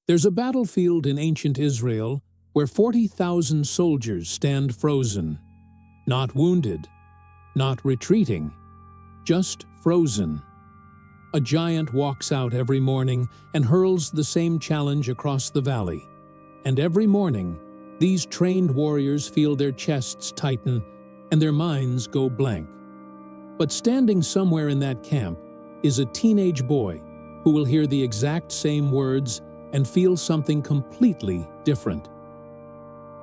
There's a battlefield in ancient Israel where 40,000 soldiers stand frozen, not wounded, not retreating, just frozen. A giant walks out every morning and hurls the same challenge across the valley. And every morning, these trained warriors feel their chests tighten and their minds go blank. But standing somewhere in that camp is a teenage boy who will hear the exact same words and feel something completely different.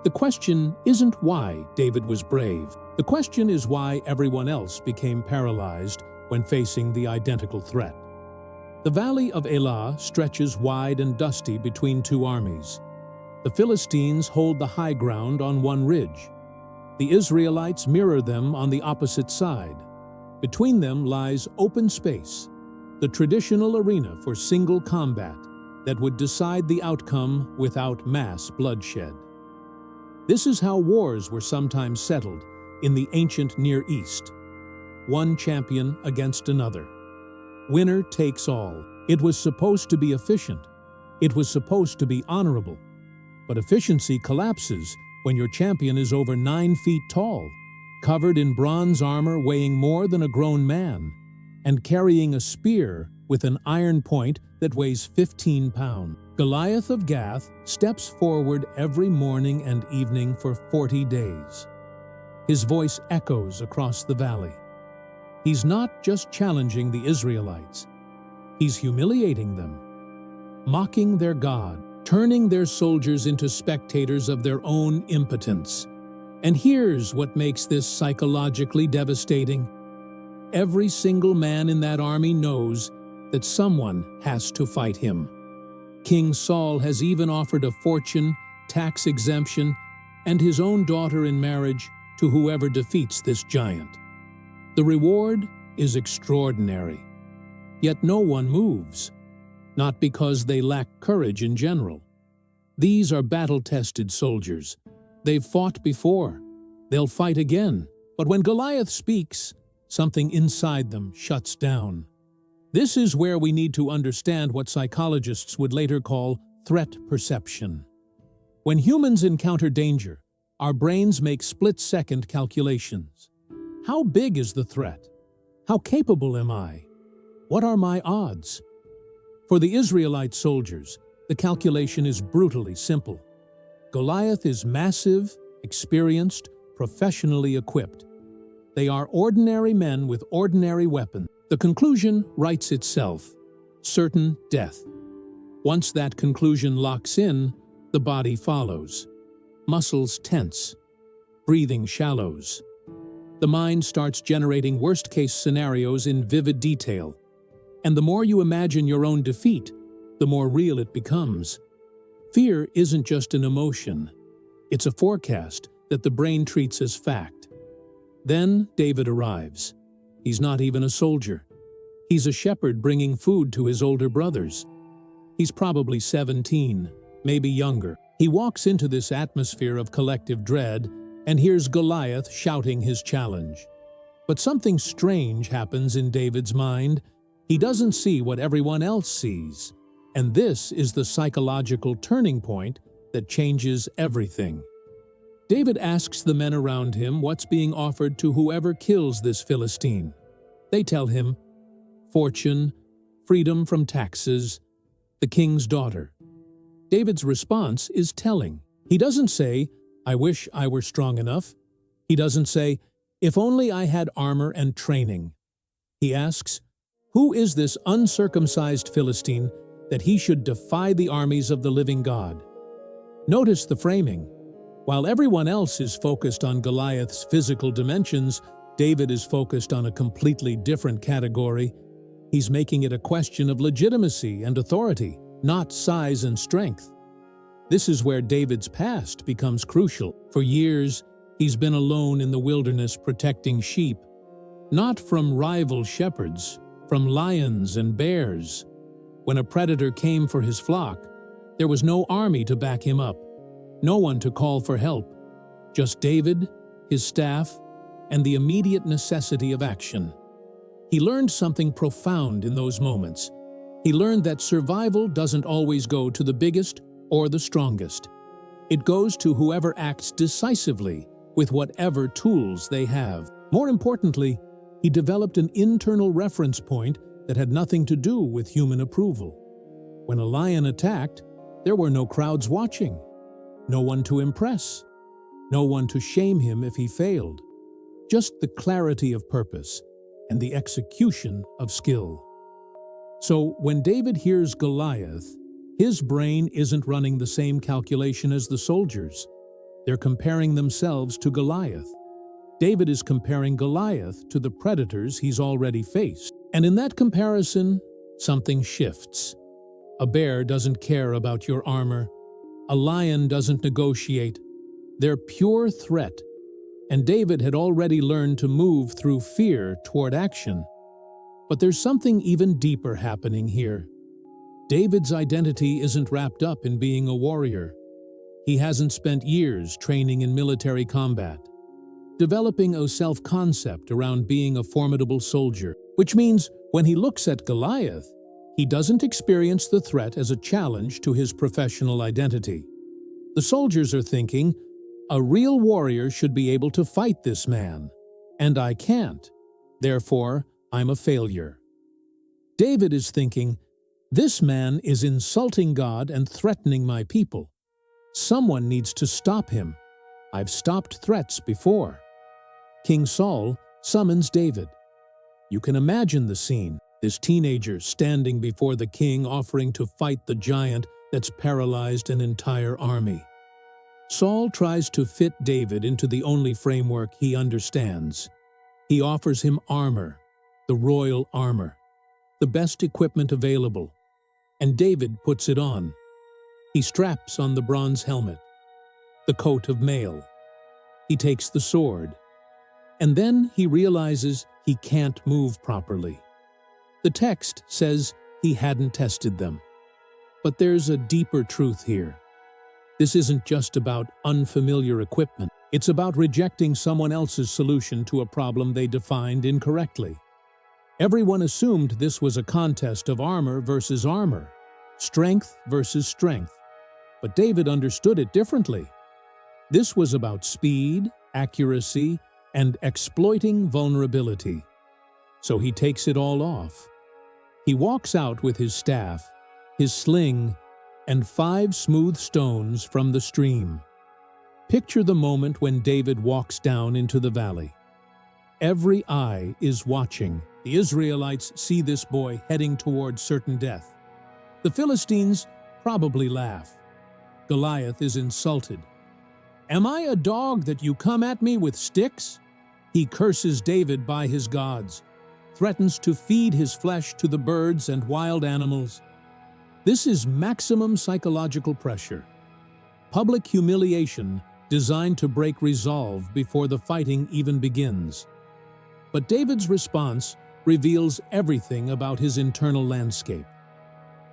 The question isn't why David was brave. The question is why everyone else became paralyzed when facing the identical threat. The valley of Elah stretches wide and dusty between two armies. The Philistines hold the high ground on one ridge. The Israelites mirror them on the opposite side. Between them lies open space, the traditional arena for single combat that would decide the outcome without mass bloodshed. This is how wars were sometimes settled in the ancient Near East. One champion against another. Winner takes all. It was supposed to be efficient. It was supposed to be honorable. But efficiency collapses when your champion is over 9 feet tall, covered in bronze armor weighing more than a grown man, and carrying a spear with an iron point that weighs 15 pounds. Goliath of Gath steps forward every morning and evening for 40 days. His voice echoes across the valley. He's not just challenging the Israelites. He's humiliating them, mocking their God, turning their soldiers into spectators of their own impotence. And here's what makes this psychologically devastating. Every single man in that army knows that someone has to fight him. King Saul has even offered a fortune, tax exemption, and his own daughter in marriage to whoever defeats this giant. The reward is extraordinary. Yet no one moves, not because they lack courage in general. These are battle-tested soldiers. They've fought before. They'll fight again. But when Goliath speaks, something inside them shuts down. This is where we need to understand what psychologists would later call threat perception. When humans encounter danger, our brains make split-second calculations. How big is the threat? How capable am I? What are my odds? For the Israelite soldiers, the calculation is brutally simple. Goliath is massive, experienced, professionally equipped. They are ordinary men with ordinary weapons. The conclusion writes itself: certain death. Once that conclusion locks in, the body follows. Muscles tense. Breathing shallows. The mind starts generating worst-case scenarios in vivid detail. And the more you imagine your own defeat, the more real it becomes. Fear isn't just an emotion. It's a forecast that the brain treats as fact. Then David arrives. He's not even a soldier. He's a shepherd bringing food to his older brothers. He's probably 17, maybe younger. He walks into this atmosphere of collective dread and hears Goliath shouting his challenge. But something strange happens in David's mind. He doesn't see what everyone else sees. And this is the psychological turning point that changes everything. David asks the men around him what's being offered to whoever kills this Philistine. They tell him, fortune, freedom from taxes, the king's daughter. David's response is telling. He doesn't say, I wish I were strong enough. He doesn't say, if only I had armor and training. He asks, who is this uncircumcised Philistine that he should defy the armies of the living God? Notice the framing. While everyone else is focused on Goliath's physical dimensions, David is focused on a completely different category. He's making it a question of legitimacy and authority, not size and strength. This is where David's past becomes crucial. For years, he's been alone in the wilderness protecting sheep, not from rival shepherds, from lions and bears. When a predator came for his flock, there was no army to back him up, no one to call for help, just David, his staff, and the immediate necessity of action. He learned something profound in those moments. He learned that survival doesn't always go to the biggest or the strongest. It goes to whoever acts decisively with whatever tools they have. More importantly, he developed an internal reference point that had nothing to do with human approval. When a lion attacked, there were no crowds watching, no one to impress, no one to shame him if he failed, just the clarity of purpose and the execution of skill. So when David hears Goliath, his brain isn't running the same calculation as the soldiers. They're comparing themselves to Goliath. David is comparing Goliath to the predators he's already faced. And in that comparison, something shifts. A bear doesn't care about your armor. A lion doesn't negotiate. They're pure threat. And David had already learned to move through fear toward action. But there's something even deeper happening here. David's identity isn't wrapped up in being a warrior. He hasn't spent years training in military combat, developing a self-concept around being a formidable soldier, which means when he looks at Goliath, he doesn't experience the threat as a challenge to his professional identity. The soldiers are thinking, a real warrior should be able to fight this man, and I can't. Therefore, I'm a failure. David is thinking, this man is insulting God and threatening my people. Someone needs to stop him. I've stopped threats before. King Saul summons David. You can imagine the scene, this teenager standing before the king offering to fight the giant that's paralyzed an entire army. Saul tries to fit David into the only framework he understands. He offers him armor, the royal armor, the best equipment available, and David puts it on. He straps on the bronze helmet, the coat of mail. He takes the sword, and then he realizes he can't move properly. The text says he hadn't tested them. But there's a deeper truth here. This isn't just about unfamiliar equipment. It's about rejecting someone else's solution to a problem they defined incorrectly. Everyone assumed this was a contest of armor versus armor, strength versus strength. But David understood it differently. This was about speed, accuracy, and exploiting vulnerability. So he takes it all off. He walks out with his staff, his sling, and 5 smooth stones from the stream. Picture the moment when David walks down into the valley. Every eye is watching. The Israelites see this boy heading toward certain death. The Philistines probably laugh. Goliath is insulted. Am I a dog that you come at me with sticks? He curses David by his gods, threatens to feed his flesh to the birds and wild animals. This is maximum psychological pressure. Public humiliation designed to break resolve before the fighting even begins. But David's response reveals everything about his internal landscape.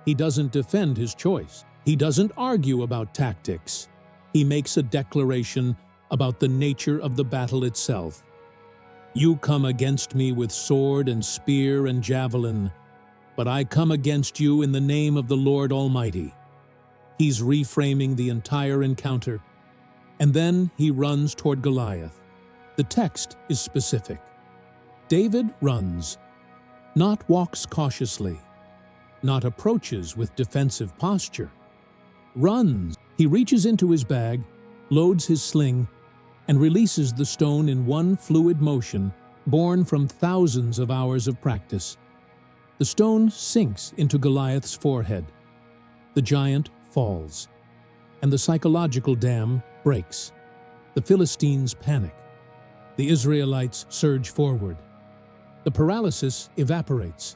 He doesn't defend his choice. He doesn't argue about tactics. He makes a declaration about the nature of the battle itself. You come against me with sword and spear and javelin, but I come against you in the name of the Lord Almighty. He's reframing the entire encounter, and then he runs toward Goliath. The text is specific. David runs, not walks cautiously, not approaches with defensive posture. Runs. He reaches into his bag, loads his sling, and releases the stone in one fluid motion born from thousands of hours of practice. The stone sinks into Goliath's forehead. The giant falls, and the psychological dam breaks. The Philistines panic. The Israelites surge forward. The paralysis evaporates.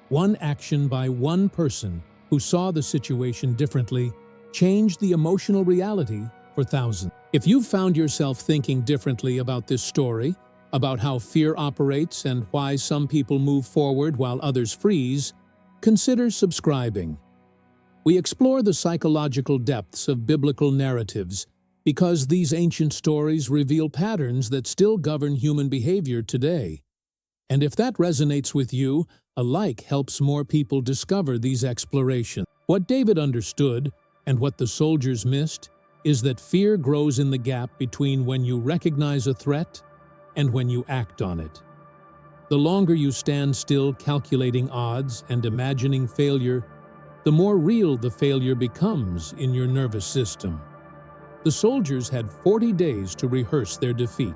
One action by one person who saw the situation differently changed the emotional reality for thousands. If you've found yourself thinking differently about this story, about how fear operates and why some people move forward while others freeze, consider subscribing. We explore the psychological depths of biblical narratives because these ancient stories reveal patterns that still govern human behavior today. And if that resonates with you, alike helps more people discover these explorations. What David understood, and what the soldiers missed, is that fear grows in the gap between when you recognize a threat and when you act on it. The longer you stand still calculating odds and imagining failure, the more real the failure becomes in your nervous system. The soldiers had 40 days to rehearse their defeat.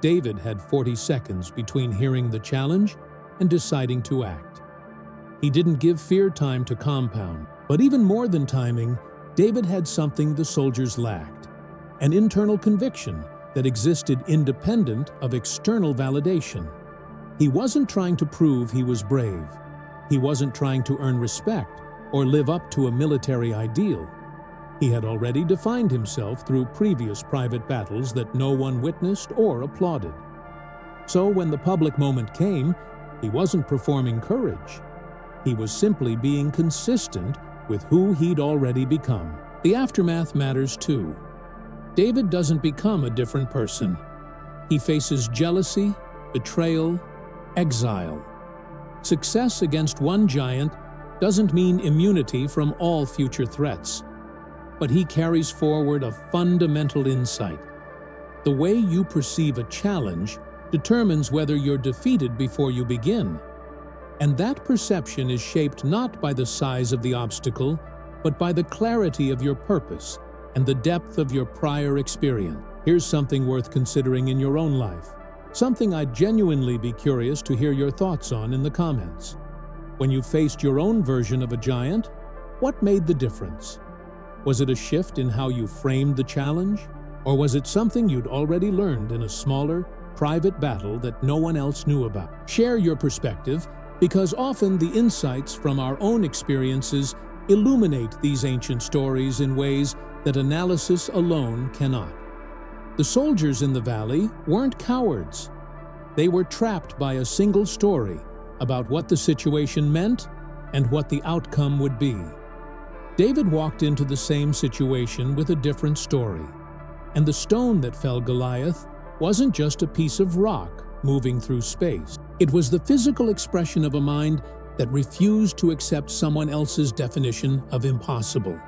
David had 40 seconds between hearing the challenge and deciding to act. He didn't give fear time to compound, but even more than timing, David had something the soldiers lacked: an internal conviction that existed independent of external validation. He wasn't trying to prove he was brave. He wasn't trying to earn respect or live up to a military ideal. He had already defined himself through previous private battles that no one witnessed or applauded. So when the public moment came, he wasn't performing courage. He was simply being consistent with who he'd already become. The aftermath matters too. David doesn't become a different person. He faces jealousy, betrayal, exile. Success against one giant doesn't mean immunity from all future threats, but he carries forward a fundamental insight. The way you perceive a challenge determines whether you're defeated before you begin. And that perception is shaped not by the size of the obstacle, but by the clarity of your purpose and the depth of your prior experience. Here's something worth considering in your own life, something I'd genuinely be curious to hear your thoughts on in the comments. When you faced your own version of a giant, what made the difference? Was it a shift in how you framed the challenge? Or was it something you'd already learned in a smaller, private battle that no one else knew about? Share your perspective, because often the insights from our own experiences illuminate these ancient stories in ways that analysis alone cannot. The soldiers in the valley weren't cowards. They were trapped by a single story about what the situation meant and what the outcome would be. David walked into the same situation with a different story, and the stone that fell Goliath wasn't just a piece of rock moving through space. It was the physical expression of a mind that refused to accept someone else's definition of impossible.